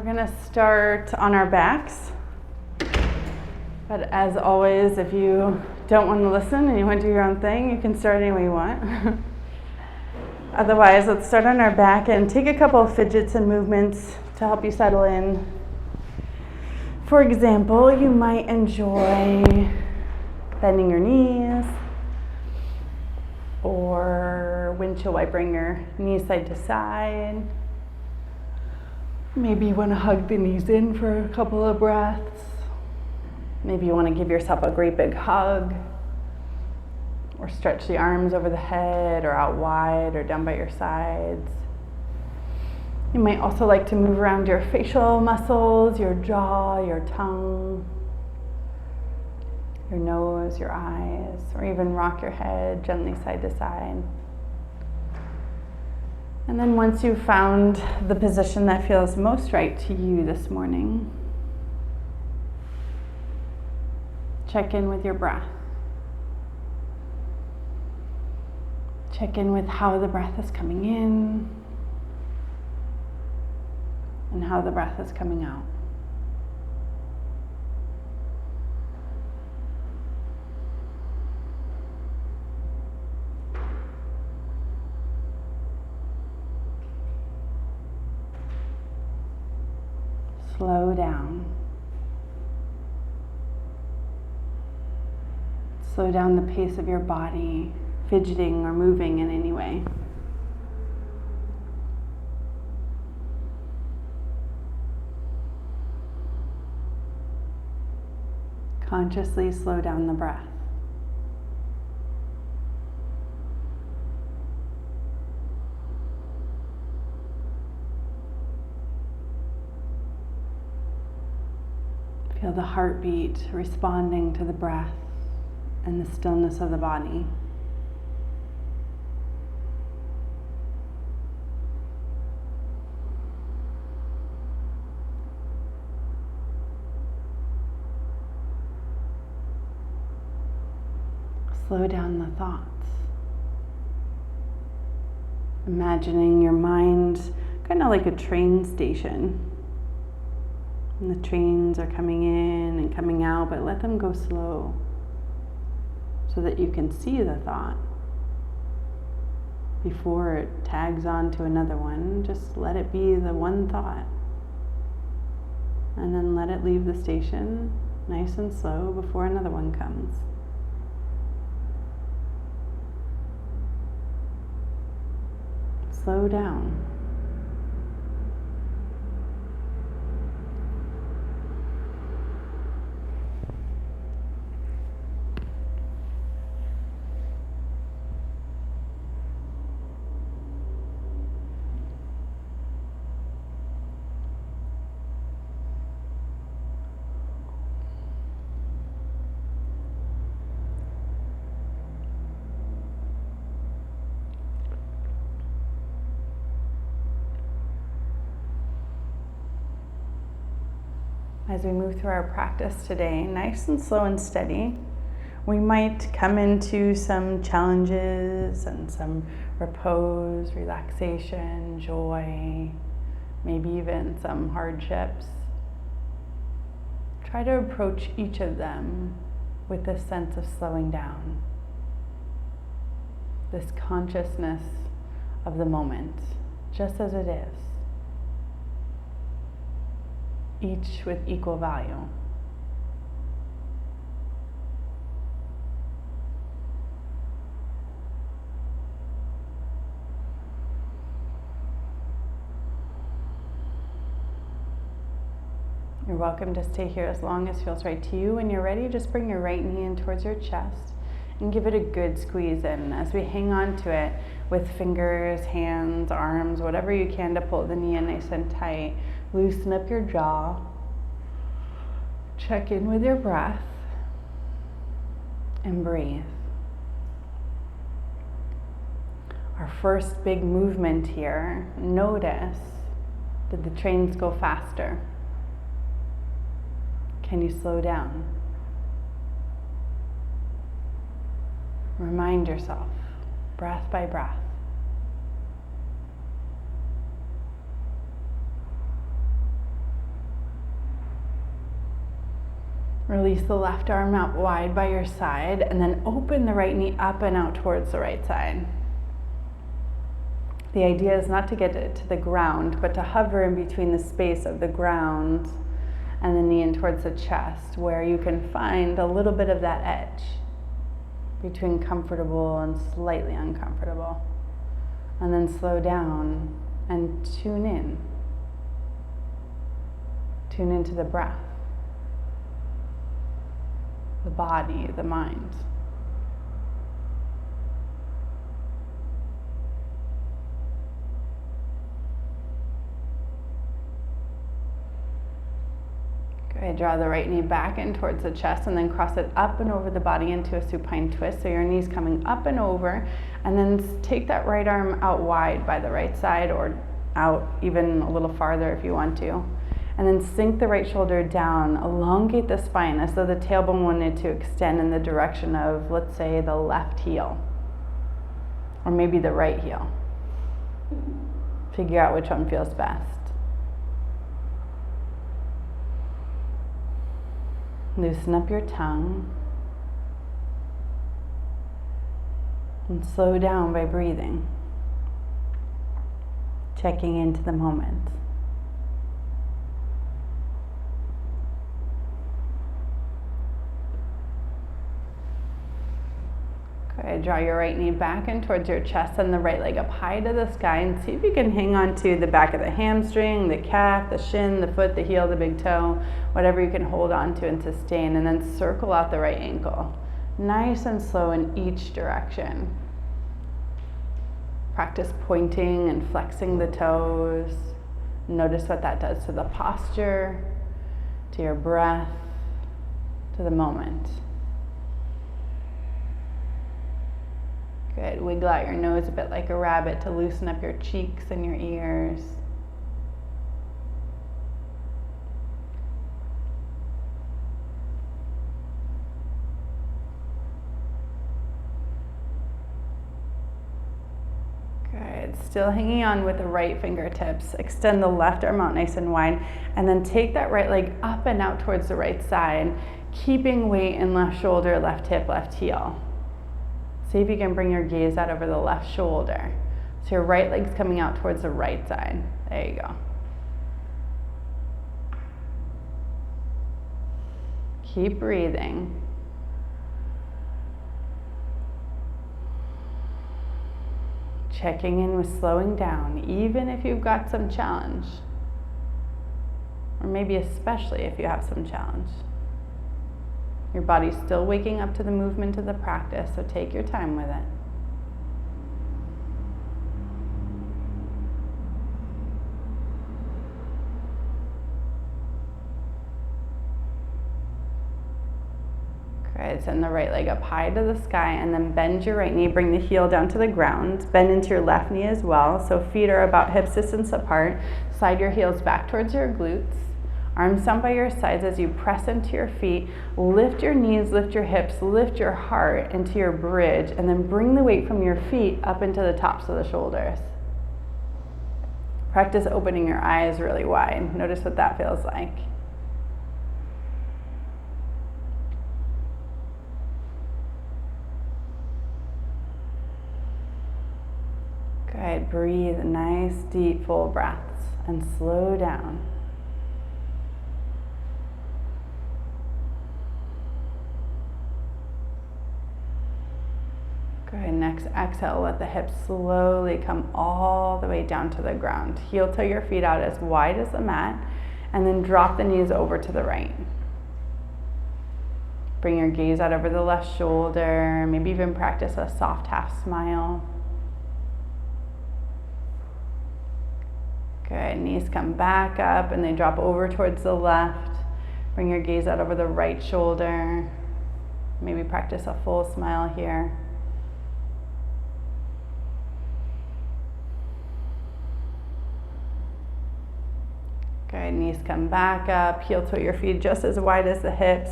We're going to start on our backs. But as always, if you don't want to listen and you want to do your own thing, you can start any way you want. Otherwise, let's start on our back and take a couple of fidgets and movements to help you settle in. For example, you might enjoy bending your knees or windshield wipering your knees side to side. Maybe you want to hug the knees in for a couple of breaths. Maybe you want to give yourself a great big hug, or stretch the arms over the head or out wide or down by your sides. You might also like to move around your facial muscles, your jaw, your tongue, your nose, your eyes, or even rock your head gently side to side. And then once you've found the position that feels most right to you this morning, check in with your breath. Check in with how the breath is coming in and how the breath is coming out. Slow down. Slow down the pace of your body, fidgeting or moving in any way. Consciously slow down the breath. Feel the heartbeat responding to the breath and the stillness of the body. Slow down the thoughts. Imagining your mind kind of like a train station. And the trains are coming in and coming out, but let them go slow so that you can see the thought before it tags on to another one. Just let it be the one thought. And then let it leave the station nice and slow before another one comes. Slow down. As we move through our practice today, nice and slow and steady, we might come into some challenges and some repose, relaxation, joy, maybe even some hardships. Try to approach each of them with this sense of slowing down, this consciousness of the moment, just as it is. Each with equal value. You're welcome to stay here as long as feels right to you. When you're ready, just bring your right knee in towards your chest and give it a good squeeze in as we hang on to it with fingers, hands, arms, whatever you can to pull the knee in nice and tight. Loosen up your jaw. Check in with your breath and breathe. Our first big movement here, notice, did the trains go faster? Can you slow down? Remind yourself, breath by breath. Release the left arm out wide by your side, and then open the right knee up and out towards the right side. The idea is not to get it to the ground, but to hover in between the space of the ground and the knee and towards the chest, where you can find a little bit of that edge between comfortable and slightly uncomfortable. And then slow down and tune in. Tune into the breath, the body, the mind. Good. Draw the right knee back in towards the chest and then cross it up and over the body into a supine twist. So your knee's coming up and over, and then take that right arm out wide by the right side, or out even a little farther if you want to. And then sink the right shoulder down, elongate the spine as though the tailbone wanted to extend in the direction of, let's say, the left heel, or maybe the right heel. Figure out which one feels best. Loosen up your tongue and slow down by breathing, checking into the moment. Good. Draw your right knee back in towards your chest and the right leg up high to the sky, and see if you can hang on to the back of the hamstring, the calf, the shin, the foot, the heel, the big toe, whatever you can hold on to and sustain, and then circle out the right ankle. Nice and slow in each direction. Practice pointing and flexing the toes. Notice what that does to the posture, to your breath, to the moment. Good. Wiggle out your nose a bit like a rabbit to loosen up your cheeks and your ears. Good. Still hanging on with the right fingertips. Extend the left arm out nice and wide, and then take that right leg up and out towards the right side, keeping weight in left shoulder, left hip, left heel. See if you can bring your gaze out over the left shoulder. So your right leg's coming out towards the right side. There you go. Keep breathing. Checking in with slowing down, even if you've got some challenge. Or maybe especially if you have some challenge. Your body's still waking up to the movement of the practice, so take your time with it. Good. Send the right leg up high to the sky, and then bend your right knee. Bring the heel down to the ground. Bend into your left knee as well. So feet are about hip distance apart. Slide your heels back towards your glutes. Arms down by your sides as you press into your feet. Lift your knees, lift your hips, lift your heart into your bridge, and then bring the weight from your feet up into the tops of the shoulders. Practice opening your eyes really wide. Notice what that feels like. Good. Breathe nice, deep, full breaths and slow down. Good. Next exhale, let the hips slowly come all the way down to the ground. Heel toe your feet out as wide as the mat, and then drop the knees over to the right. Bring your gaze out over the left shoulder, maybe even practice a soft half smile. Good. Knees come back up and they drop over towards the left. Bring your gaze out over the right shoulder. Maybe practice a full smile here. Good. Knees come back up. Heel toe your feet just as wide as the hips.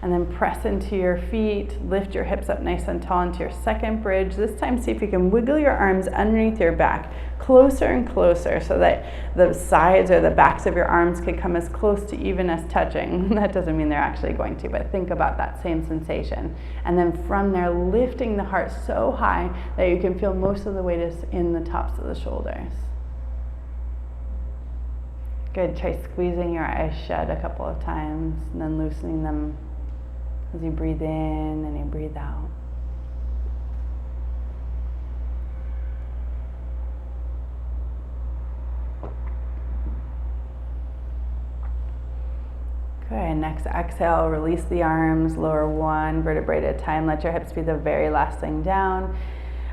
And then press into your feet, lift your hips up nice and tall into your second bridge. This time, see if you can wiggle your arms underneath your back, closer and closer, so that the sides or the backs of your arms can come as close to even as touching. That doesn't mean they're actually going to, but think about that same sensation. And then from there, lifting the heart so high that you can feel most of the weight is in the tops of the shoulders. Good. Try squeezing your eyes shut a couple of times and then loosening them as you breathe in and you breathe out. Good. Next exhale, release the arms, lower one vertebrae at a time. Let your hips be the very last thing down.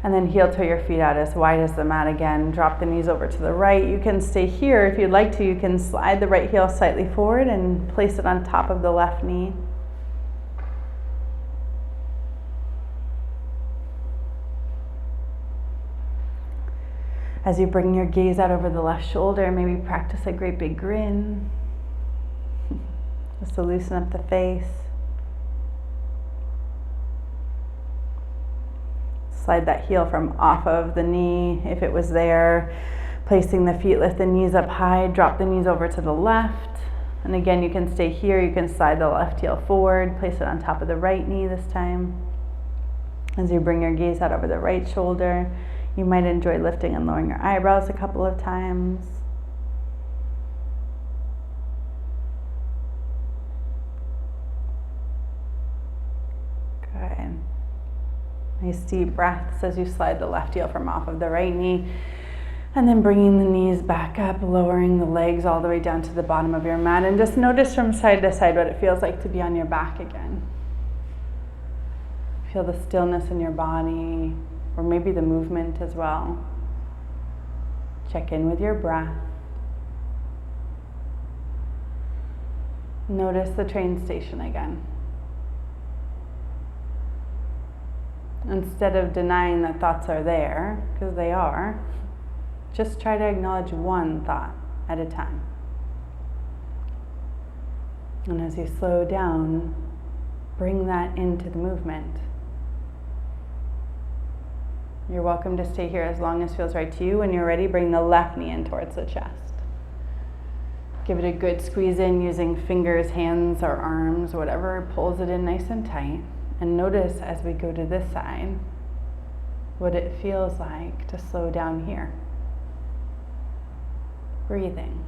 And then heel toe your feet out as wide as the mat again. Drop the knees over to the right. You can stay here if you'd like to. You can slide the right heel slightly forward and place it on top of the left knee. As you bring your gaze out over the left shoulder, maybe practice a great big grin, just to loosen up the face. Slide that heel from off of the knee if it was there. Placing the feet, lift the knees up high, drop the knees over to the left. And again, you can stay here. You can slide the left heel forward, place it on top of the right knee this time. As you bring your gaze out over the right shoulder, you might enjoy lifting and lowering your eyebrows a couple of times. Good. Nice deep breaths as you slide the left heel from off of the right knee. And then bringing the knees back up, lowering the legs all the way down to the bottom of your mat. And just notice from side to side what it feels like to be on your back again. Feel the stillness in your body, or maybe the movement as well. Check in with your breath. Notice the train station again. Instead of denying that thoughts are there, because they are, just try to acknowledge one thought at a time. And as you slow down, bring that into the movement. You're welcome to stay here as long as feels right to you. When you're ready, bring the left knee in towards the chest. Give it a good squeeze in using fingers, hands, or arms, whatever pulls it in nice and tight. And notice as we go to this side, what it feels like to slow down here. Breathing.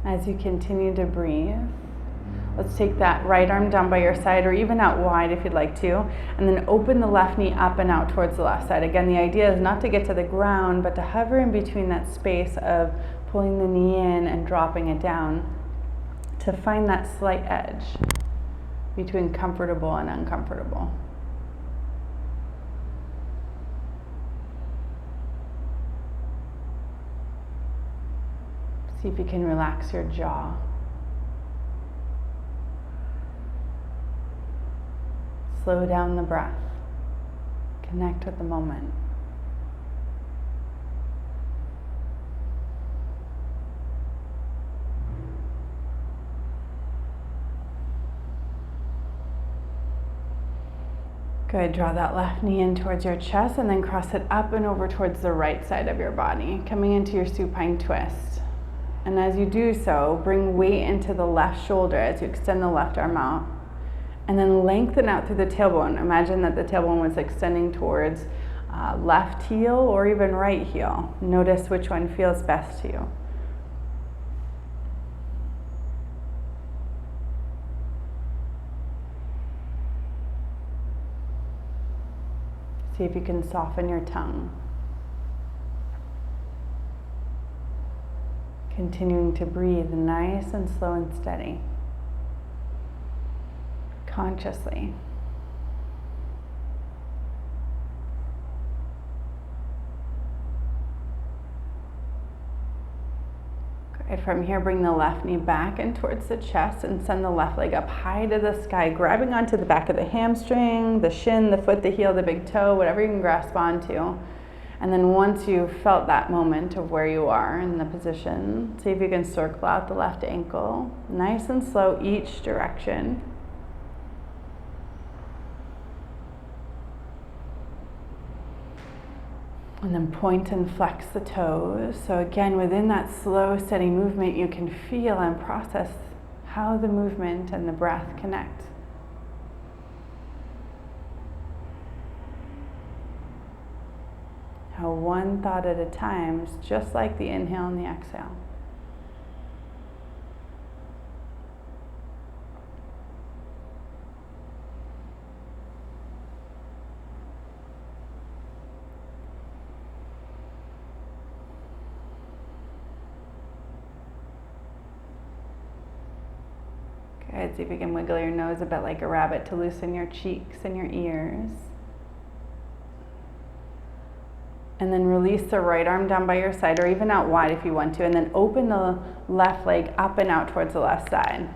As you continue to breathe, let's take that right arm down by your side or even out wide if you'd like to, and then open the left knee up and out towards the left side. Again, the idea is not to get to the ground, but to hover in between that space of pulling the knee in and dropping it down to find that slight edge between comfortable and uncomfortable. See if you can relax your jaw. Slow down the breath. Connect with the moment. Good. Draw that left knee in towards your chest and then cross it up and over towards the right side of your body, coming into your supine twist. And as you do so, bring weight into the left shoulder as you extend the left arm out. And then lengthen out through the tailbone. Imagine that the tailbone was extending towards left heel or even right heel. Notice which one feels best to you. See if you can soften your tongue. Continuing to breathe nice and slow and steady. consciously. Good. From here, bring the left knee back in towards the chest and send the left leg up high to the sky, grabbing onto the back of the hamstring, the shin, the foot, the heel, the big toe, whatever you can grasp onto. And then once you've felt that moment of where you are in the position, see if you can circle out the left ankle, nice and slow each direction. And then point and flex the toes. So again, within that slow, steady movement, you can feel and process how the movement and the breath connect. How one thought at a time is just like the inhale and the exhale. Good. See if you can wiggle your nose a bit like a rabbit to loosen your cheeks and your ears. And then release the right arm down by your side or even out wide if you want to. And then open the left leg up and out towards the left side.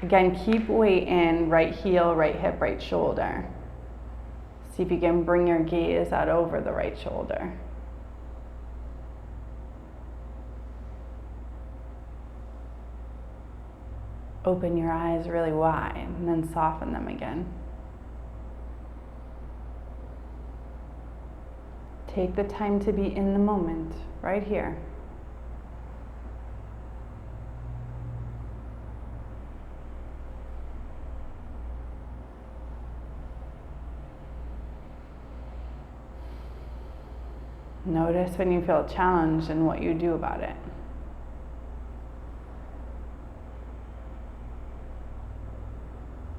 Again, keep weight in, right heel, right hip, right shoulder. See if you can bring your gaze out over the right shoulder. Open your eyes really wide and then soften them again. Take the time to be in the moment, right here. Notice when you feel challenged and what you do about it.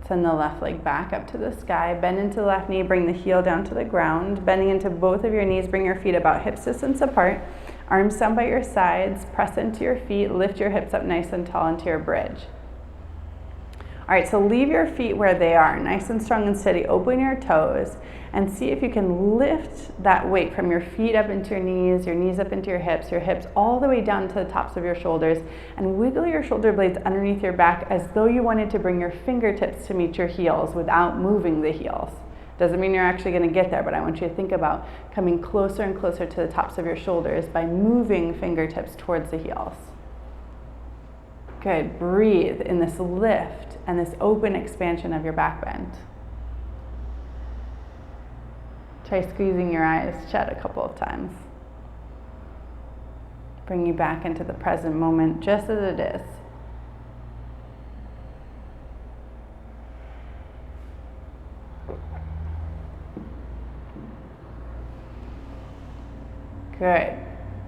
Send the left leg back up to the sky, bend into the left knee, bring the heel down to the ground, bending into both of your knees, bring your feet about hip distance apart, arms down by your sides, press into your feet, lift your hips up nice and tall into your bridge. All right, so leave your feet where they are, nice and strong and steady. Open your toes and see if you can lift that weight from your feet up into your knees up into your hips all the way down to the tops of your shoulders, and wiggle your shoulder blades underneath your back as though you wanted to bring your fingertips to meet your heels without moving the heels. Doesn't mean you're actually going to get there, but I want you to think about coming closer and closer to the tops of your shoulders by moving fingertips towards the heels. Good. Breathe in this lift and this open expansion of your back bend. Try squeezing your eyes shut a couple of times. Bring you back into the present moment just as it is. Good.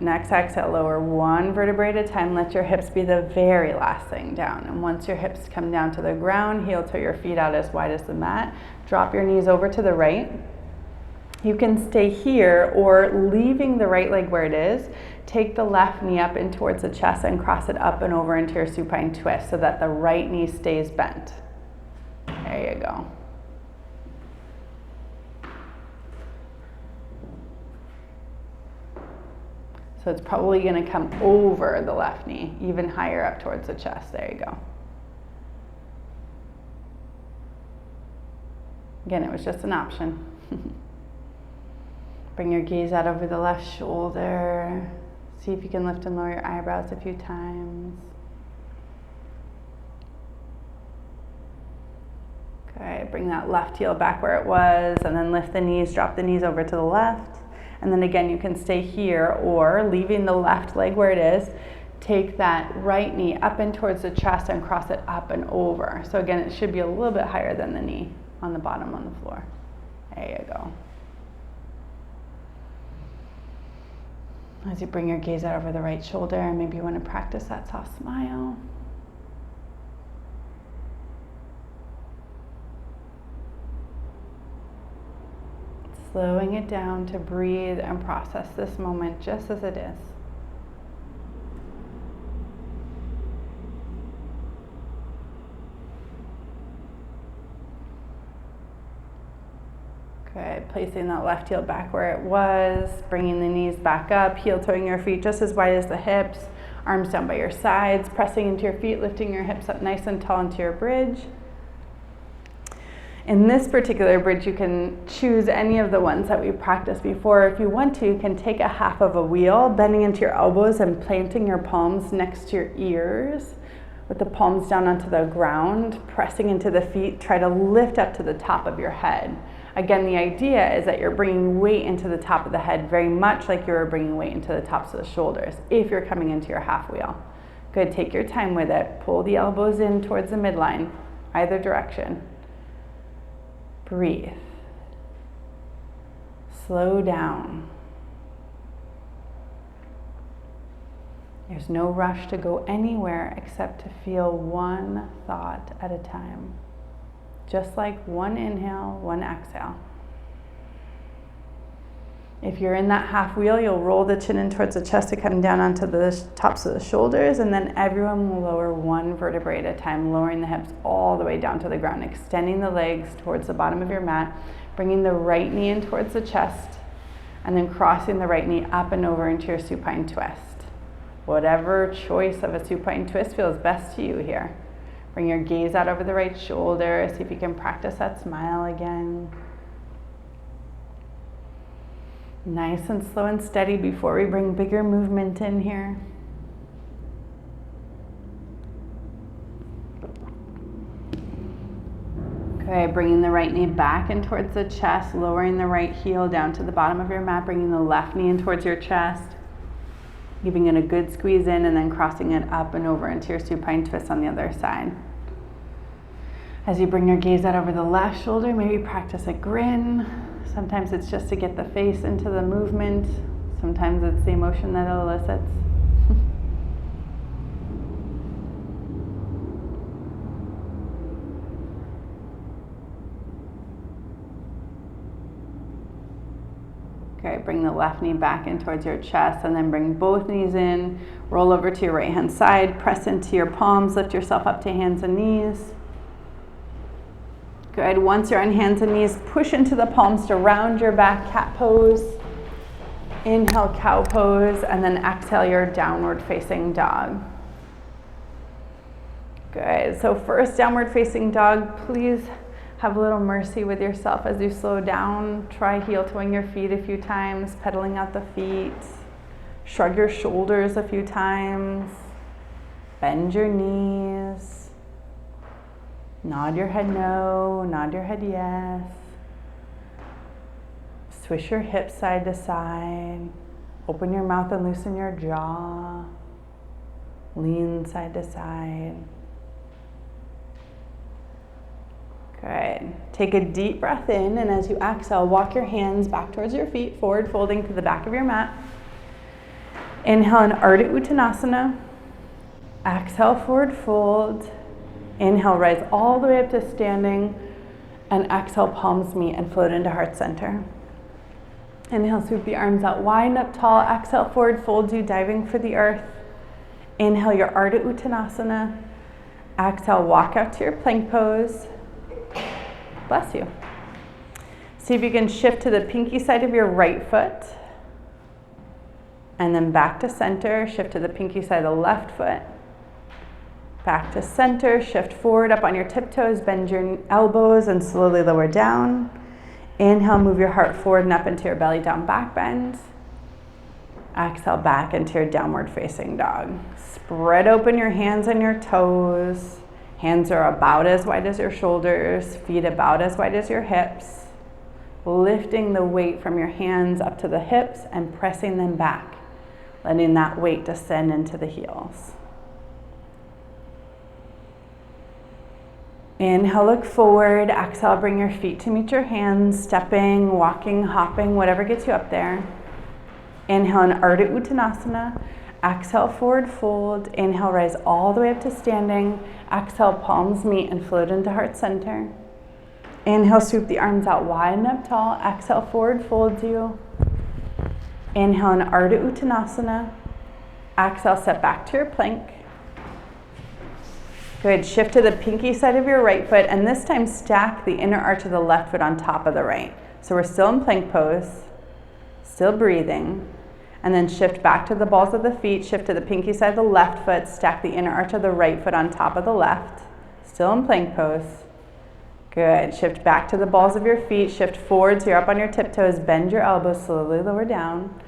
Next exhale, lower one vertebrae at a time. Let your hips be the very last thing down. And once your hips come down to the ground, heel toe your feet out as wide as the mat. Drop your knees over to the right. You can stay here, or leaving the right leg where it is, take the left knee up in towards the chest and cross it up and over into your supine twist so that the right knee stays bent. There you go. So it's probably going to come over the left knee, even higher up towards the chest. There you go. Again, it was just an option. Bring your gaze out over the left shoulder. See if you can lift and lower your eyebrows a few times. Okay, bring that left heel back where it was, and then lift the knees, drop the knees over to the left. And then again, you can stay here, or leaving the left leg where it is, take that right knee up and towards the chest and cross it up and over. So again, it should be a little bit higher than the knee on the bottom on the floor. There you go. As you bring your gaze out over the right shoulder, maybe you want to practice that soft smile. Slowing it down to breathe and process this moment just as it is. placing that left heel back where it was, bringing the knees back up, heel toeing your feet just as wide as the hips, arms down by your sides, pressing into your feet, lifting your hips up nice and tall into your bridge. In this particular bridge, you can choose any of the ones that we practiced before. If you want to, you can take a half of a wheel, bending into your elbows and planting your palms next to your ears with the palms down onto the ground, pressing into the feet. Try to lift up to the top of your head. Again, the idea is that you're bringing weight into the top of the head, very much like you're bringing weight into the tops of the shoulders if you're coming into your half wheel. Good, take your time with it. Pull the elbows in towards the midline, either direction. Breathe. Slow down. There's no rush to go anywhere except to feel one thought at a time. Just like one inhale, one exhale. If you're in that half wheel, you'll roll the chin in towards the chest to come down onto the tops of the shoulders, and then everyone will lower one vertebrae at a time, lowering the hips all the way down to the ground, extending the legs towards the bottom of your mat, bringing the right knee in towards the chest, and then crossing the right knee up and over into your supine twist. Whatever choice of a supine twist feels best to you here. Bring your gaze out over the right shoulder. See if you can practice that smile again. Nice and slow and steady before we bring bigger movement in here. Okay, bringing the right knee back in towards the chest, lowering the right heel down to the bottom of your mat, bringing the left knee in towards your chest, giving it a good squeeze in and then crossing it up and over into your supine twist on the other side. As you bring your gaze out over the left shoulder, maybe practice a grin. Sometimes it's just to get the face into the movement. Sometimes it's the emotion that it elicits. Okay, bring the left knee back in towards your chest and then bring both knees in. Roll over to your right hand side, press into your palms, lift yourself up to hands and knees. Good, once you're on hands and knees, push into the palms to round your back, cat pose. Inhale, cow pose, and then exhale your downward facing dog. Good, so first downward facing dog, please have a little mercy with yourself as you slow down. Try heel toeing your feet a few times, pedaling out the feet. Shrug your shoulders a few times. Bend your knees. Nod your head no, nod your head yes. Swish your hips side to side. Open your mouth and loosen your jaw. Lean side to side. Good. Take a deep breath in, and as you exhale, walk your hands back towards your feet, forward folding to the back of your mat. Inhale in Ardha Uttanasana. Exhale, forward fold. Inhale, rise all the way up to standing, and exhale, palms meet and float into heart center. Inhale, sweep the arms out wide and up tall. Exhale, forward fold you, diving for the earth. Inhale, your Ardha Uttanasana. Exhale, walk out to your plank pose. Bless you. See if you can shift to the pinky side of your right foot. And then back to center, shift to the pinky side of the left foot. Back to center, shift forward up on your tiptoes, bend your elbows and slowly lower down. Inhale, move your heart forward and up into your belly down back bend. Exhale, back into your downward facing dog. Spread open your hands and your toes. Hands are about as wide as your shoulders, feet about as wide as your hips. Lifting the weight from your hands up to the hips and pressing them back, letting that weight descend into the heels. Inhale, look forward. Exhale, bring your feet to meet your hands, stepping, walking, hopping, whatever gets you up there. Inhale in Ardha Uttanasana. Exhale, forward fold. Inhale, rise all the way up to standing. Exhale, palms meet and float into heart center. Inhale, sweep the arms out wide and up tall. Exhale, forward fold you. Inhale in Ardha Uttanasana. Exhale, step back to your plank. Good, shift to the pinky side of your right foot, and this time stack the inner arch of the left foot on top of the right. So we're still in plank pose, still breathing, and then shift back to the balls of the feet, shift to the pinky side of the left foot, stack the inner arch of the right foot on top of the left, still in plank pose. Good, shift back to the balls of your feet, shift forward so you're up on your tiptoes, bend your elbows, slowly lower down.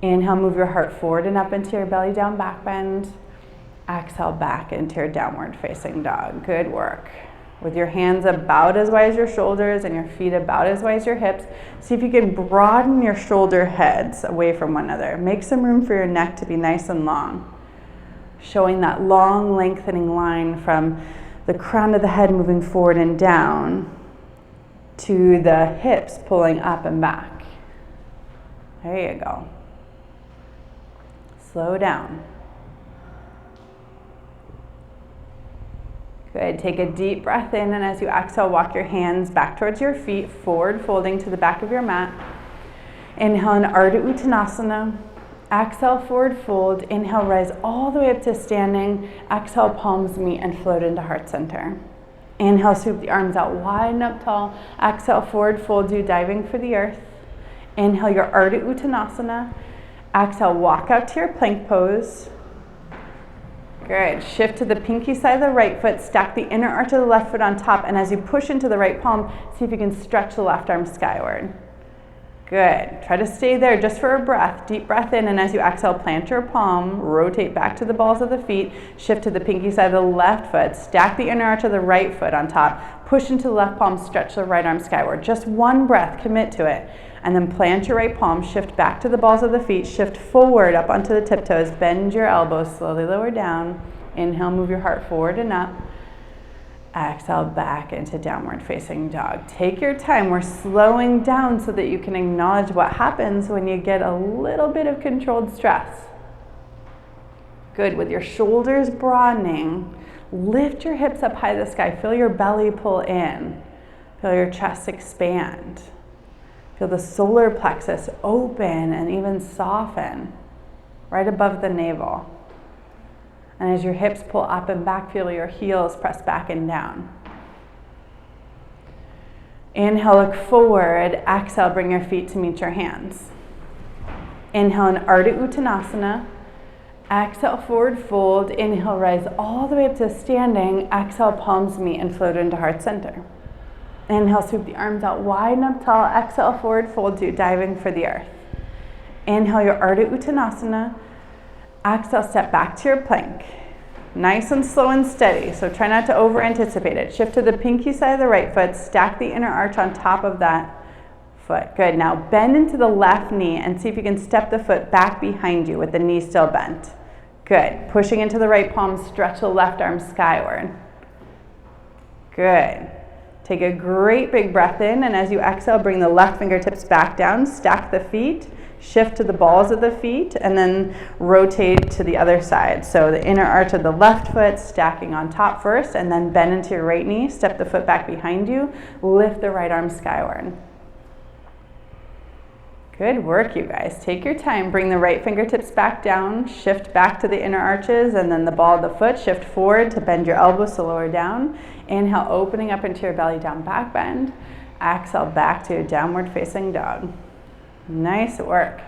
Inhale, move your heart forward and up into your belly down back bend. Exhale back into your downward facing dog. Good work. With your hands about as wide as your shoulders and your feet about as wide as your hips, see if you can broaden your shoulder heads away from one another. Make some room for your neck to be nice and long. Showing that long lengthening line from the crown of the head moving forward and down to the hips pulling up and back. There you go. Slow down. Good, take a deep breath in, and as you exhale, walk your hands back towards your feet, forward folding to the back of your mat. Inhale in Ardha Uttanasana. Exhale, forward fold. Inhale, rise all the way up to standing. Exhale, palms meet and float into heart center. Inhale, sweep the arms out wide and up tall. Exhale, forward fold, you diving for the earth. Inhale, your Ardha Uttanasana. Exhale, walk out to your plank pose. Good. Shift to the pinky side of the right foot, stack the inner arch of the left foot on top, and as you push into the right palm, see if you can stretch the left arm skyward. Good. Try to stay there just for a breath. Deep breath in, and as you exhale, plant your palm, rotate back to the balls of the feet, shift to the pinky side of the left foot, stack the inner arch of the right foot on top, push into the left palm, stretch the right arm skyward. Just one breath, commit to it. And then plant your right palm, shift back to the balls of the feet, shift forward up onto the tiptoes, bend your elbows, slowly lower down. Inhale, move your heart forward and up. Exhale, back into downward facing dog. Take your time. We're slowing down so that you can acknowledge what happens when you get a little bit of controlled stress. Good. With your shoulders broadening, lift your hips up high to the sky. Feel your belly pull in. Feel your chest expand. Feel the solar plexus open and even soften right above the navel. And as your hips pull up and back, feel your heels press back and down. Inhale, look forward. Exhale, bring your feet to meet your hands. Inhale in Ardha Uttanasana. Exhale, forward fold. Inhale, rise all the way up to standing. Exhale, palms meet and float into heart center. Inhale, sweep the arms out wide and up tall. Exhale, forward fold, you diving for the earth. Inhale, your Ardha Uttanasana. Exhale, step back to your plank. Nice and slow and steady, so try not to over anticipate it. Shift to the pinky side of the right foot, stack the inner arch on top of that foot. Good, now bend into the left knee and see if you can step the foot back behind you with the knee still bent. Good, pushing into the right palm, stretch the left arm skyward. Good. Take a great big breath in, and as you exhale, bring the left fingertips back down, stack the feet, shift to the balls of the feet, and then rotate to the other side. So the inner arch of the left foot stacking on top first, and then bend into your right knee, step the foot back behind you, lift the right arm skyward. Good work, you guys. Take your time. Bring the right fingertips back down, shift back to the inner arches, and then the ball of the foot, shift forward to bend your elbows to lower down. Inhale, opening up into your belly down back bend. Exhale, back to your downward facing dog. Nice work.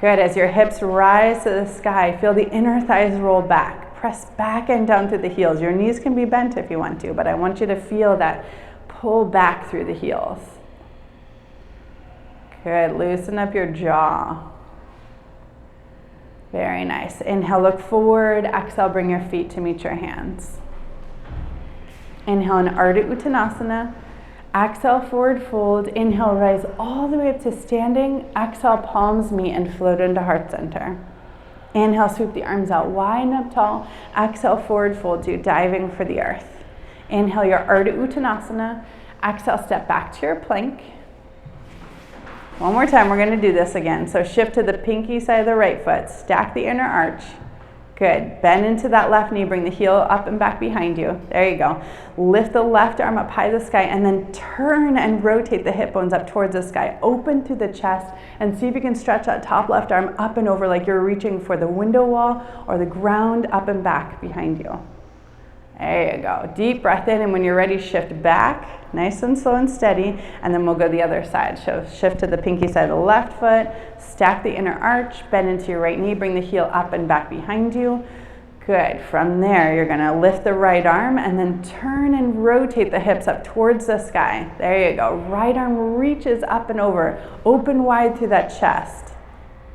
Good. As your hips rise to the sky, feel the inner thighs roll back. Press back and down through the heels. Your knees can be bent if you want to, but I want you to feel that pull back through the heels. Good. Loosen up your jaw. Very nice. Inhale, look forward. Exhale, bring your feet to meet your hands. Inhale in Ardha Uttanasana. Exhale, forward fold. Inhale, rise all the way up to standing. Exhale, palms meet and float into heart center. Inhale, sweep the arms out wide and up tall. Exhale, forward fold, you diving for the earth. Inhale, your Ardha Uttanasana. Exhale, step back to your plank. One more time, we're going to do this again. So shift to the pinky side of the right foot. Stack the inner arch. Good. Bend into that left knee. Bring the heel up and back behind you. There you go. Lift the left arm up high to the sky and then turn and rotate the hip bones up towards the sky. Open through the chest and see if you can stretch that top left arm up and over like you're reaching for the window wall or the ground up and back behind you. There you go. Deep breath in, and when you're ready, shift back, nice and slow and steady, and then we'll go the other side. So shift to the pinky side of the left foot, stack the inner arch, bend into your right knee, bring the heel up and back behind you. Good. From there, you're gonna lift the right arm and then turn and rotate the hips up towards the sky. There you go. Right arm reaches up and over, open wide through that chest.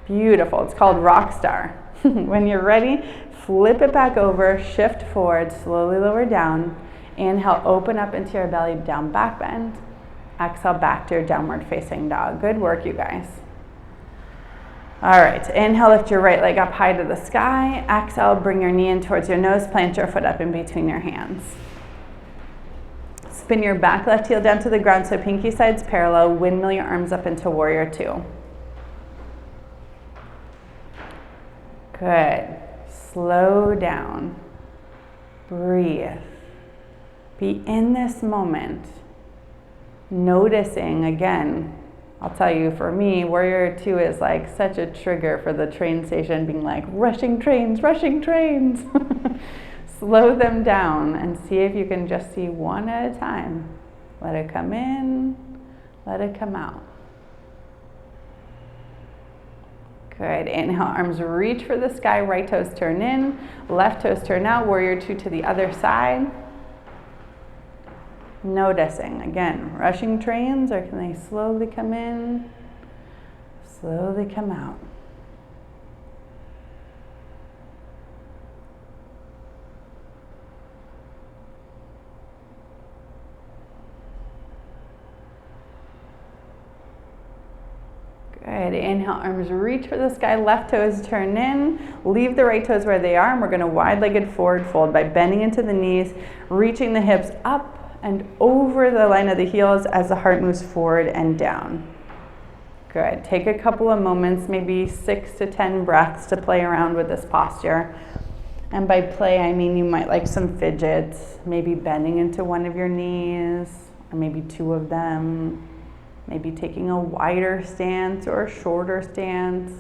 Beautiful. It's called Rock Star. When you're ready, flip it back over, shift forward, slowly lower down. Inhale, open up into your belly, down back bend. Exhale, back to your downward facing dog. Good work, you guys. All right, inhale, lift your right leg up high to the sky. Exhale, bring your knee in towards your nose, plant your foot up in between your hands. Spin your back left heel down to the ground so pinky sides parallel, windmill your arms up into warrior two. Good. Slow down. Breathe. Be in this moment. Noticing, again, I'll tell you, for me, warrior two is like such a trigger for the train station being like, rushing trains, rushing trains. Slow them down and see if you can just see one at a time. Let it come in, let it come out. Good. Inhale, arms reach for the sky, right toes turn in, left toes turn out, warrior two to the other side. Noticing, again, rushing trains, or can they slowly come in, slowly come out? Good. Inhale, arms reach for the sky, left toes turn in, leave the right toes where they are, and we're going to wide-legged forward fold by bending into the knees, reaching the hips up and over the line of the heels as the heart moves forward and down. Good. Take a couple of moments, maybe 6 to 10 breaths to play around with this posture. And by play, I mean you might like some fidgets, maybe bending into one of your knees, or maybe two of them, maybe taking a wider stance or a shorter stance.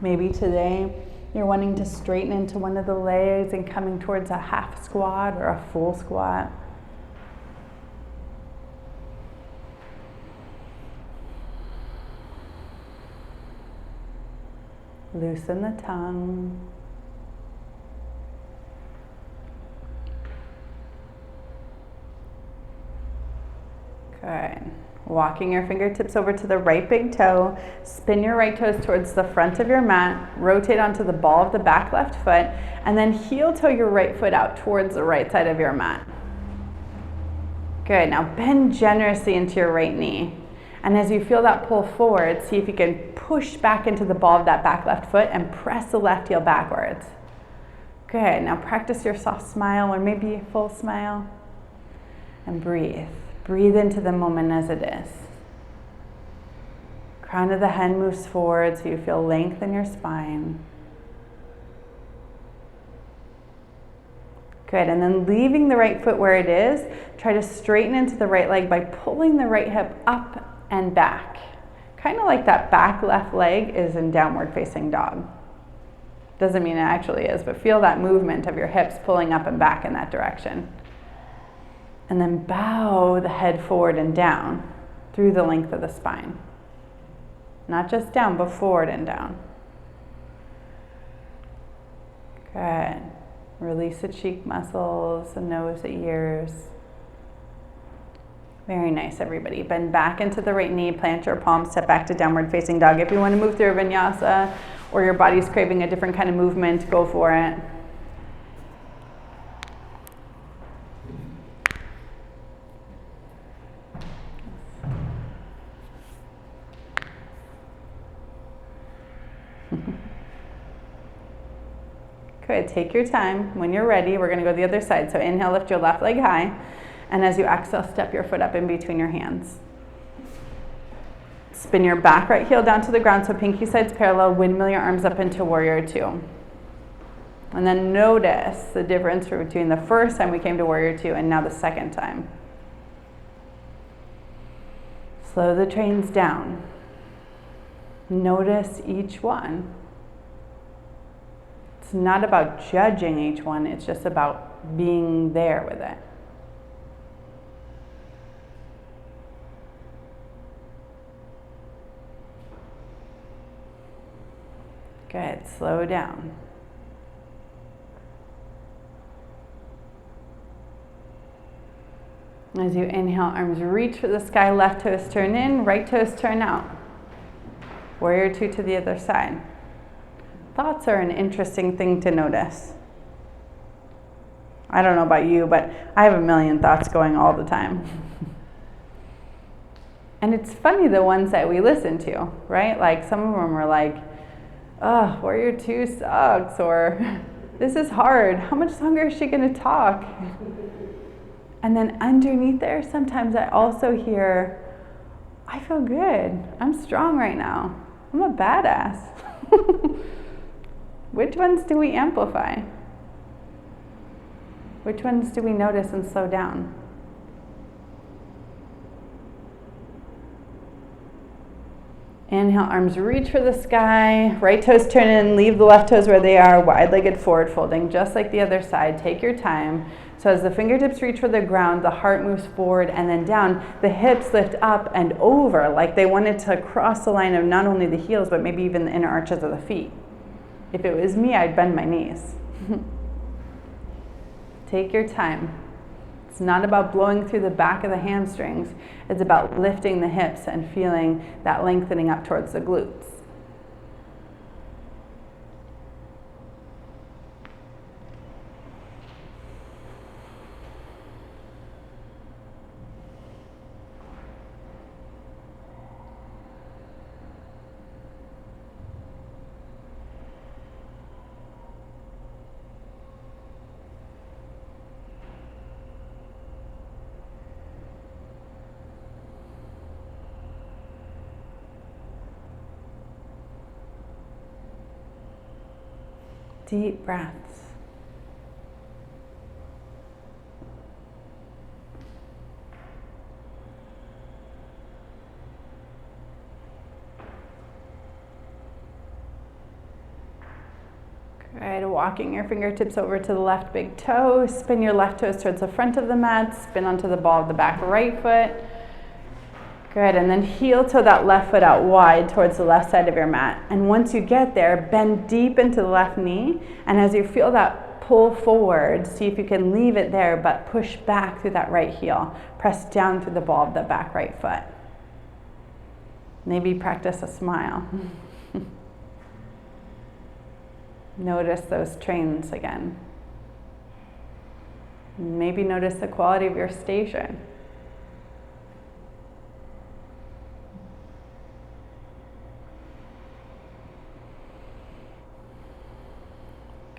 Maybe today you're wanting to straighten into one of the legs and coming towards a half squat or a full squat. Loosen the tongue. Good. Walking your fingertips over to the right big toe, spin your right toes towards the front of your mat, rotate onto the ball of the back left foot, and then heel toe your right foot out towards the right side of your mat. Good, now bend generously into your right knee. And as you feel that pull forward, see if you can push back into the ball of that back left foot and press the left heel backwards. Good, now practice your soft smile or maybe a full smile. And breathe. Breathe into the moment as it is. Crown of the head moves forward so you feel length in your spine. Good, and then leaving the right foot where it is, try to straighten into the right leg by pulling the right hip up and back. Kind of like that back left leg is in downward facing dog. Doesn't mean it actually is, but feel that movement of your hips pulling up and back in that direction. And then bow the head forward and down through the length of the spine. Not just down, but forward and down. Good. Release the cheek muscles, the nose, the ears. Very nice, everybody. Bend back into the right knee, plant your palms, step back to downward facing dog. If you want to move through a vinyasa or your body's craving a different kind of movement, go for it. Good, take your time. When you're ready, we're gonna go the other side. So inhale, lift your left leg high. And as you exhale, step your foot up in between your hands. Spin your back right heel down to the ground so pinky sides parallel, windmill your arms up into warrior two. And then notice the difference between the first time we came to warrior two and now the second time. Slow the trains down. Notice each one. It's It's not about judging each one, it's just about being there with it. Good, slow down. As you inhale, arms reach for the sky, left toes turn in, right toes turn out. Warrior two to the other side. Thoughts are an interesting thing to notice. I don't know about you, but I have a million thoughts going all the time. And it's funny, the ones that we listen to, right? Like some of them are like, oh, warrior two sucks, or this is hard. How much longer is she gonna talk? And then underneath there, sometimes I also hear, I feel good. I'm strong right now. I'm a badass. Which ones do we amplify? Which ones do we notice and slow down? Inhale, arms reach for the sky. Right toes turn in, leave the left toes where they are, wide-legged forward folding, just like the other side. Take your time. So as the fingertips reach for the ground, the heart moves forward and then down. The hips lift up and over, like they wanted to cross the line of not only the heels, but maybe even the inner arches of the feet. If it was me, I'd bend my knees. Take your time. It's not about blowing through the back of the hamstrings. It's about lifting the hips and feeling that lengthening up towards the glutes. Deep breaths. Good. Walking your fingertips over to the left big toe. Spin your left toes towards the front of the mat. Spin onto the ball of the back right foot. Good, and then heel toe that left foot out wide towards the left side of your mat. And once you get there, bend deep into the left knee. And as you feel that pull forward, see if you can leave it there, but push back through that right heel. Press down through the ball of the back right foot. Maybe practice a smile. Notice those trains again. Maybe notice the quality of your station.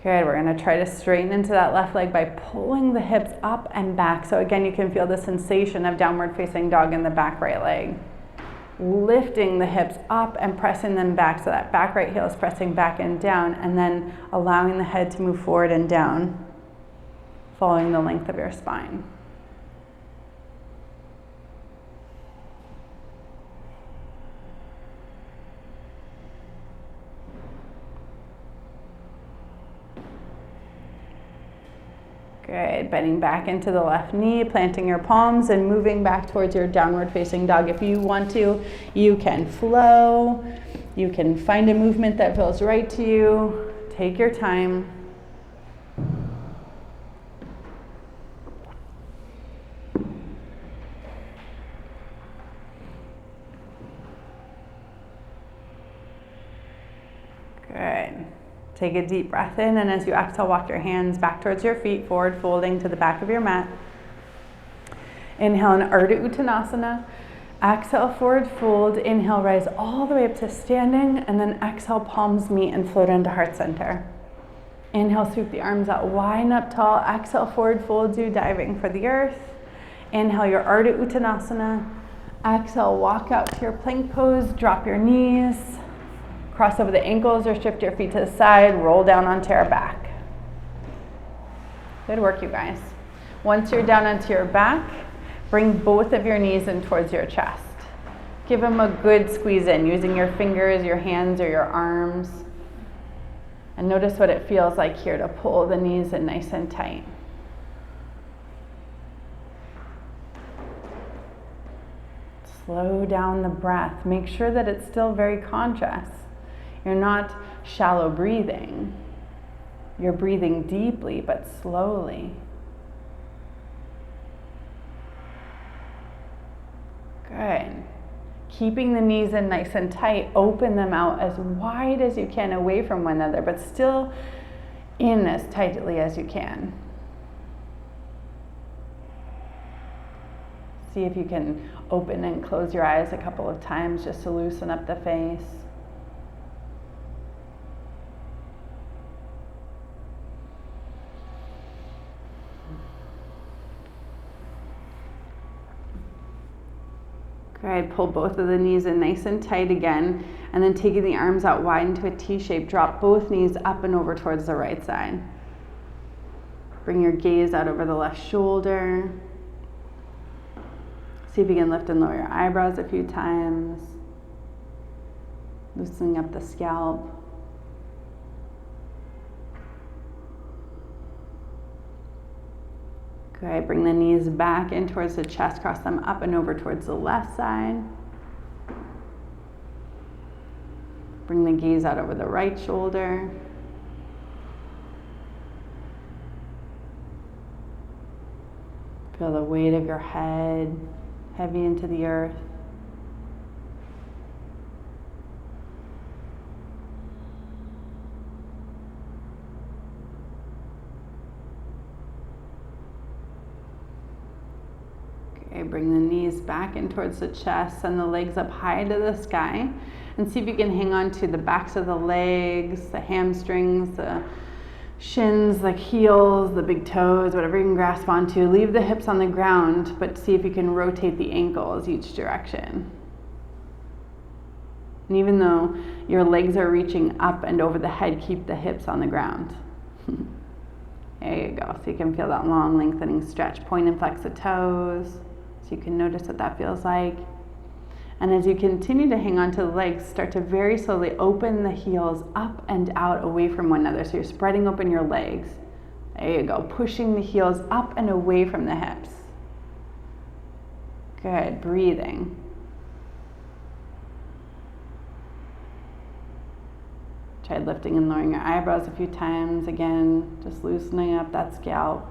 Good, we're gonna try to straighten into that left leg by pulling the hips up and back. So again, you can feel the sensation of downward facing dog in the back right leg. Lifting the hips up and pressing them back so that back right heel is pressing back and down, and then allowing the head to move forward and down, following the length of your spine. Good, bending back into the left knee, planting your palms and moving back towards your downward facing dog. If you want to, you can flow. You can find a movement that feels right to you. Take your time. Good. Take a deep breath in, and as you exhale, walk your hands back towards your feet, forward folding to the back of your mat. Inhale in Ardha Uttanasana. Exhale, forward fold. Inhale, rise all the way up to standing, and then exhale, palms meet and float into heart center. Inhale, sweep the arms out wide and up tall. Exhale, forward fold you, diving for the earth. Inhale, your Ardha Uttanasana. Exhale, walk out to your plank pose, drop your knees. Cross over the ankles or shift your feet to the side, roll down onto your back. Good work, you guys. Once you're down onto your back, bring both of your knees in towards your chest. Give them a good squeeze in using your fingers, your hands, or your arms. And notice what it feels like here to pull the knees in nice and tight. Slow down the breath. Make sure that it's still very conscious. You're not shallow breathing. You're breathing deeply but slowly. Good. Keeping the knees in nice and tight, open them out as wide as you can away from one another, but still in as tightly as you can. See if you can open and close your eyes a couple of times just to loosen up the face. Good. Pull both of the knees in nice and tight again, and then taking the arms out wide into a T shape, drop both knees up and over towards the right side. Bring your gaze out over the left shoulder. See if you can lift and lower your eyebrows a few times, loosening up the scalp. Good. Bring the knees back in towards the chest, cross them up and over towards the left side. Bring the gaze out over the right shoulder. Feel the weight of your head heavy into the earth. Okay, bring the knees back in towards the chest, send the legs up high to the sky, and see if you can hang on to the backs of the legs, the hamstrings, the shins, the heels, the big toes, whatever you can grasp onto. Leave the hips on the ground, but see if you can rotate the ankles each direction. And even though your legs are reaching up and over the head, keep the hips on the ground. There you go. So you can feel that long lengthening stretch. Point and flex the toes, so you can notice what that feels like. And as you continue to hang on to the legs, start to very slowly open the heels up and out away from one another. So you're spreading open your legs. There you go. Pushing the heels up and away from the hips. Good. Breathing. Try lifting and lowering your eyebrows a few times. Again, just loosening up that scalp.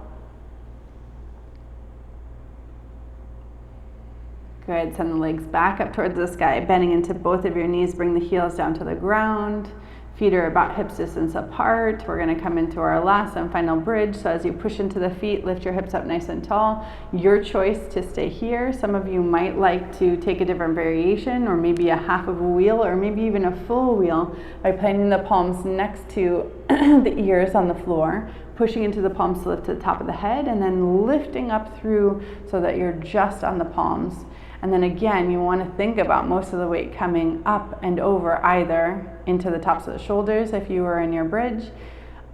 Good. Send the legs back up towards the sky, bending into both of your knees. Bring the heels down to the ground. Feet are about hips distance apart. We're going to come into our last and final bridge. So as you push into the feet, lift your hips up nice and tall. Your choice to stay here. Some of you might like to take a different variation, or maybe a half of a wheel, or maybe even a full wheel by planting the palms next to the ears on the floor, pushing into the palms to lift to the top of the head, and then lifting up through so that you're just on the palms. And then again, you want to think about most of the weight coming up and over, either into the tops of the shoulders if you were in your bridge,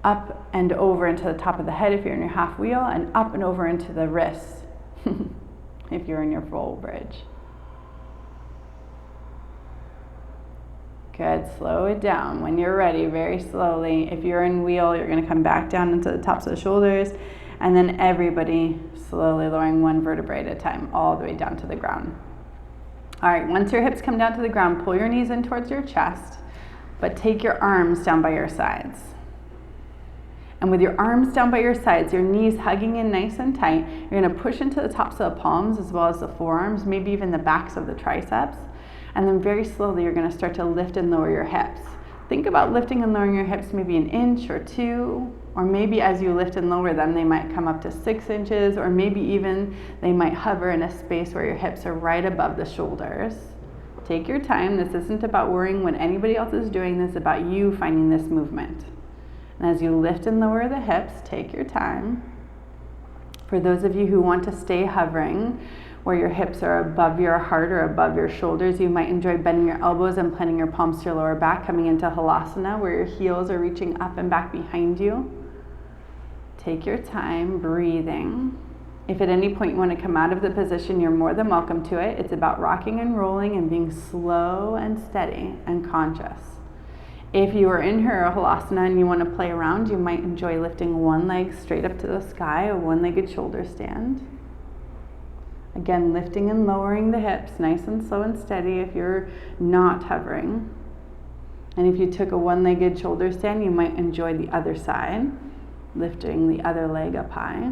up and over into the top of the head if you're in your half wheel, and up and over into the wrists if you're in your full bridge. Good. Slow it down. When you're ready, very slowly. If you're in wheel, you're going to come back down into the tops of the shoulders, and then everybody slowly lowering one vertebrae at a time, all the way down to the ground. All right, once your hips come down to the ground, pull your knees in towards your chest, but take your arms down by your sides. And with your arms down by your sides, your knees hugging in nice and tight, you're going to push into the tops of the palms as well as the forearms, maybe even the backs of the triceps. And then very slowly, you're going to start to lift and lower your hips. Think about lifting and lowering your hips maybe an inch or two, or maybe as you lift and lower them, they might come up to 6 inches, or maybe even they might hover in a space where your hips are right above the shoulders. Take your time. This isn't about worrying what anybody else is doing. This is about you finding this movement. And as you lift and lower the hips, take your time. For those of you who want to stay hovering, where your hips are above your heart or above your shoulders, you might enjoy bending your elbows and planting your palms to your lower back, coming into Halasana, where your heels are reaching up and back behind you. Take your time breathing. If at any point you want to come out of the position, you're more than welcome to it. It's about rocking and rolling and being slow and steady and conscious. If you are in her halasana and you want to play around, you might enjoy lifting one leg straight up to the sky, a one-legged shoulder stand. Again, lifting and lowering the hips, nice and slow and steady if you're not hovering. And if you took a one-legged shoulder stand, you might enjoy the other side, lifting the other leg up high.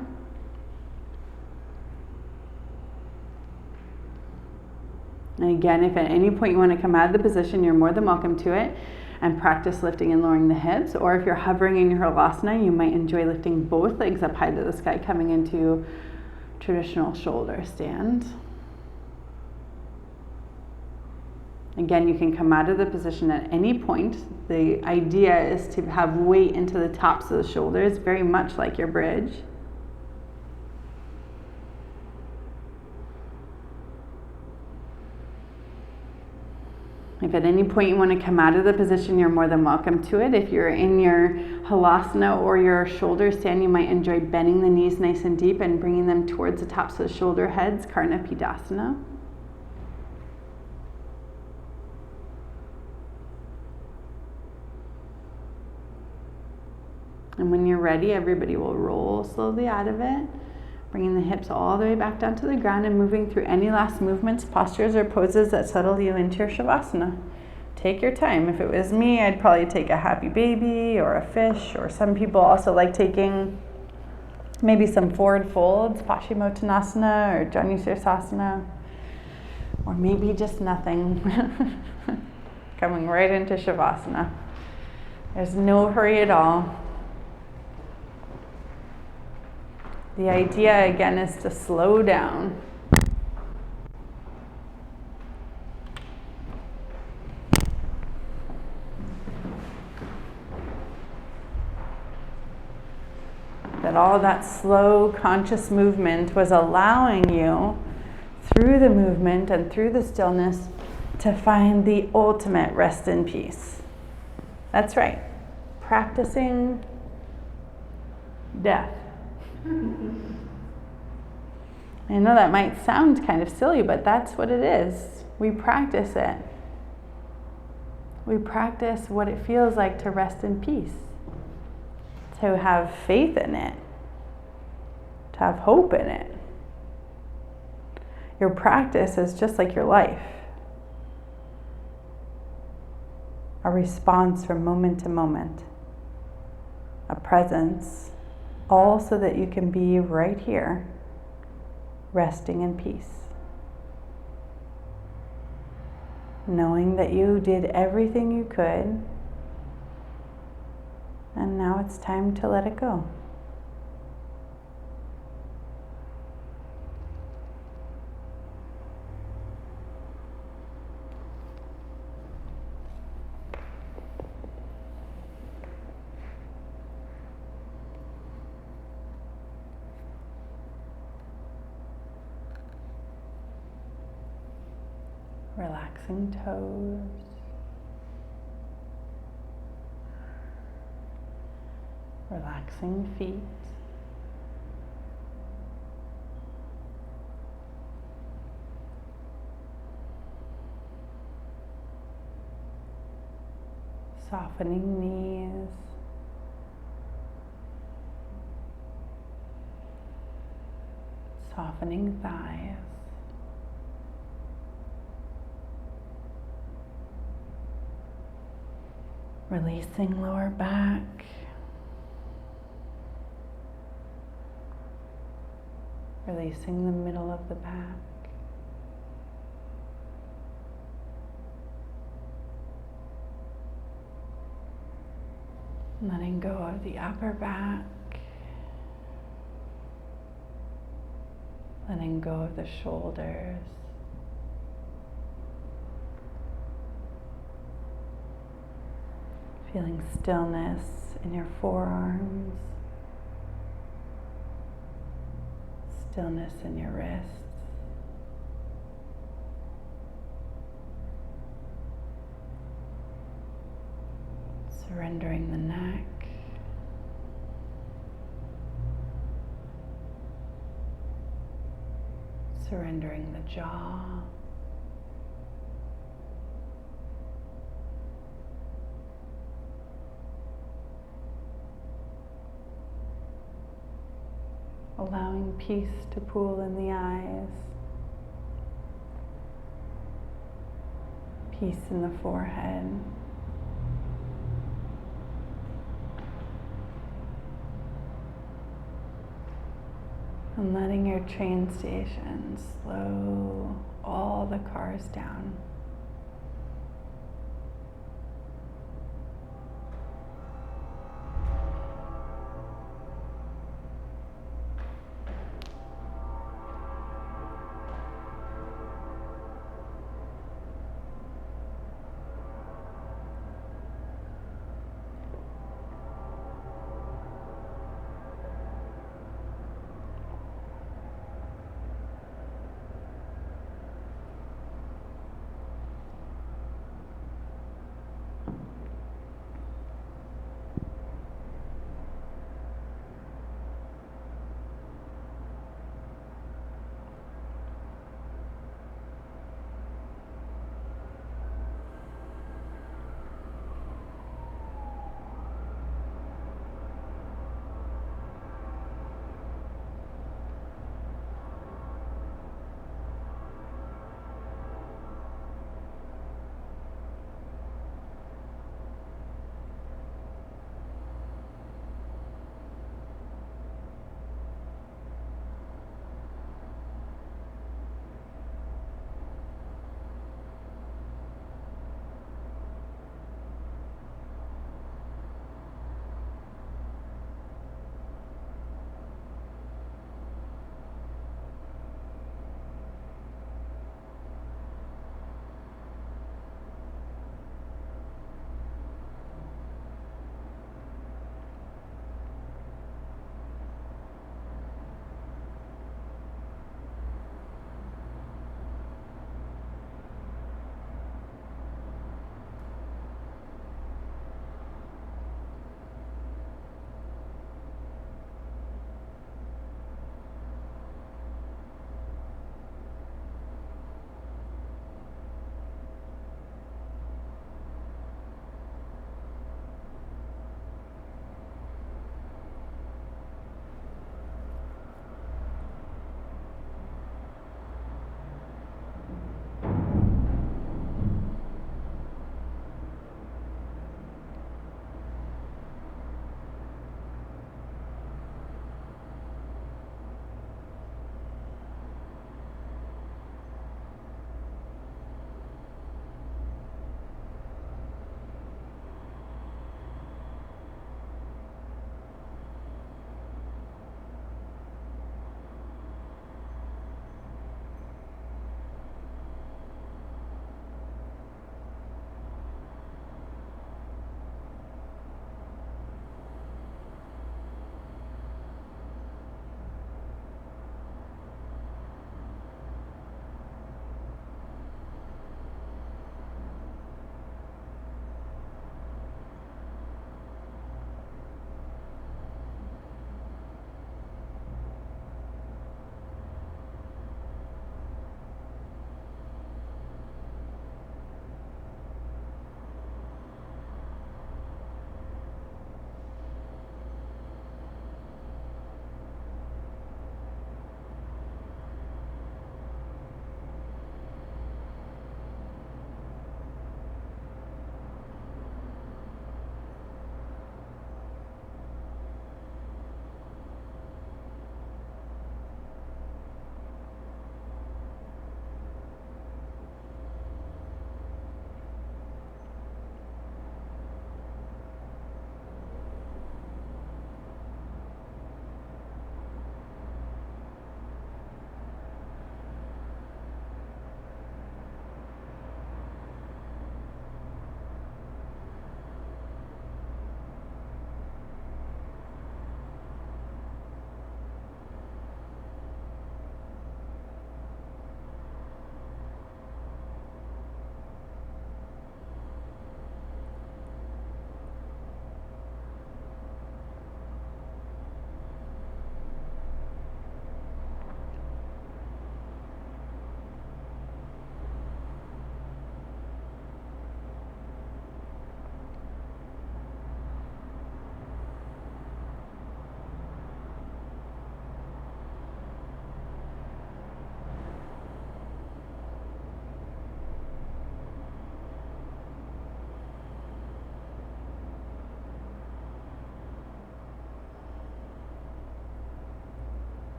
And again, if at any point you want to come out of the position, you're more than welcome to it and practice lifting and lowering the hips. Or if you're hovering in your halasana, you might enjoy lifting both legs up high to the sky, coming into traditional shoulder stand. Again, you can come out of the position at any point. The idea is to have weight into the tops of the shoulders, very much like your bridge. If at any point you want to come out of the position, you're more than welcome to it. If you're in your halasana or your shoulder stand, you might enjoy bending the knees nice and deep and bringing them towards the tops of the shoulder heads, Karnapidasana. And when you're ready, everybody will roll slowly out of it, bringing the hips all the way back down to the ground and moving through any last movements, postures, or poses that settle you into your Shavasana. Take your time. If it was me, I'd probably take a happy baby or a fish, or some people also like taking maybe some forward folds, Paschimottanasana or Janu-Sirsasana, or maybe just nothing, coming right into Shavasana. There's no hurry at all. The idea, again, is to slow down. That all that slow, conscious movement was allowing you, through the movement and through the stillness, to find the ultimate rest and peace. That's right. Practicing death. I know that might sound kind of silly, but that's what it is. We practice it. We practice what it feels like to rest in peace, to have faith in it, to have hope in it. Your practice is just like your life, a response from moment to moment, a presence, all so that you can be right here, resting in peace. Knowing that you did everything you could, and now it's time to let it go. Relaxing toes, relaxing feet, softening knees, softening thighs. Releasing lower back, releasing the middle of the back, letting go of the upper back, letting go of the shoulders, feeling stillness in your forearms, stillness in your wrists, surrendering the neck, surrendering the jaw, allowing peace to pool in the eyes, peace in the forehead. And letting your train station slow all the cars down.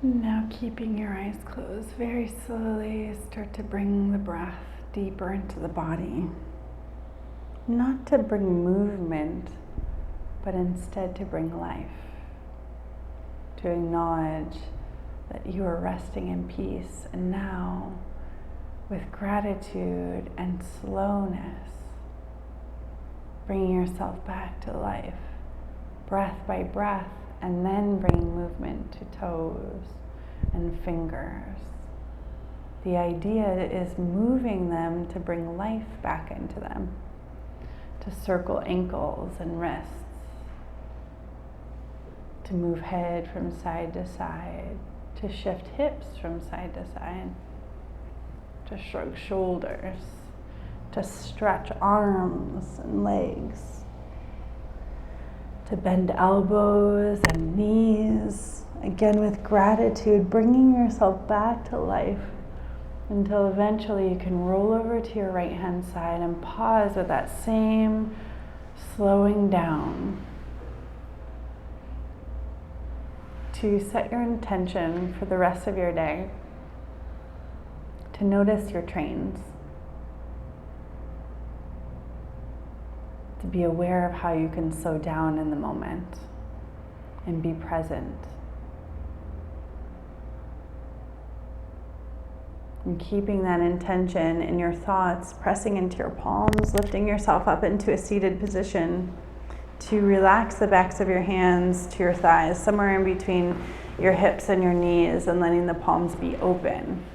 Now, keeping your eyes closed, very slowly start to bring the breath deeper into the body. Not to bring movement, but instead to bring life. To acknowledge that you are resting in peace, and now, with gratitude and slowness, bringing yourself back to life, breath by breath, and then bringing movement to toes and fingers. The idea is moving them to bring life back into them, to circle ankles and wrists, to move head from side to side, to shift hips from side to side, to shrug shoulders, to stretch arms and legs, to bend elbows and knees, again with gratitude, bringing yourself back to life until eventually you can roll over to your right hand side and pause with that same slowing down to set your intention for the rest of your day, to notice your trains, to be aware of how you can slow down in the moment and be present. And keeping that intention in your thoughts, pressing into your palms, lifting yourself up into a seated position, to relax the backs of your hands to your thighs, somewhere in between your hips and your knees, and letting the palms be open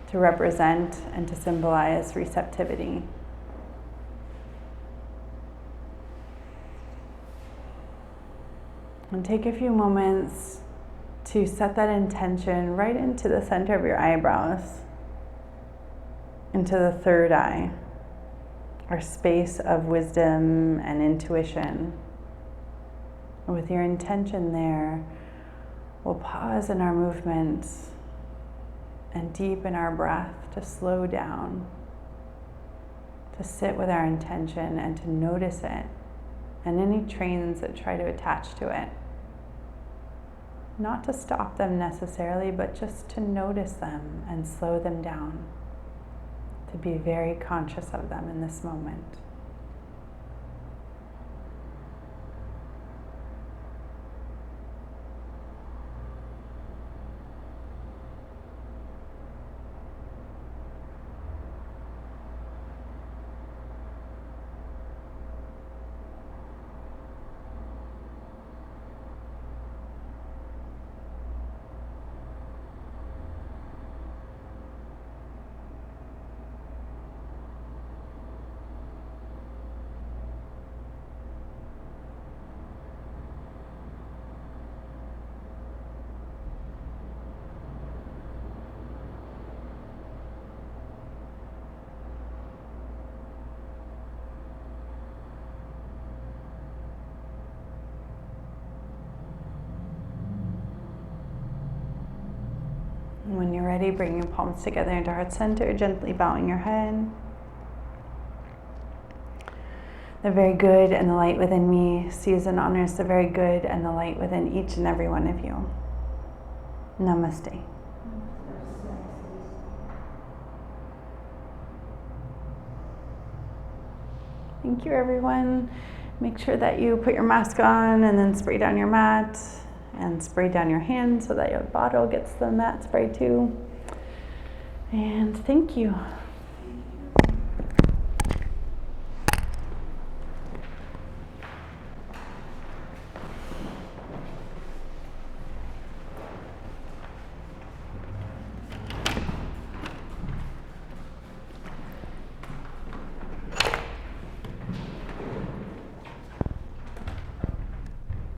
to represent and to symbolize receptivity. And take a few moments to set that intention right into the center of your eyebrows, into the third eye, our space of wisdom and intuition. And with your intention there, we'll pause in our movements and deepen our breath to slow down, to sit with our intention and to notice it, and any trains that try to attach to it. Not to stop them necessarily, but just to notice them and slow them down, to be very conscious of them in this moment. When you're ready, bring your palms together into heart center, gently bowing your head. The very good and the light within me sees and honors the very good and the light within each and every one of you. Namaste. Thank you, everyone. Make sure that you put your mask on and then spray down your mat. And spray down your hand so that your bottle gets the mat spray too. And thank you.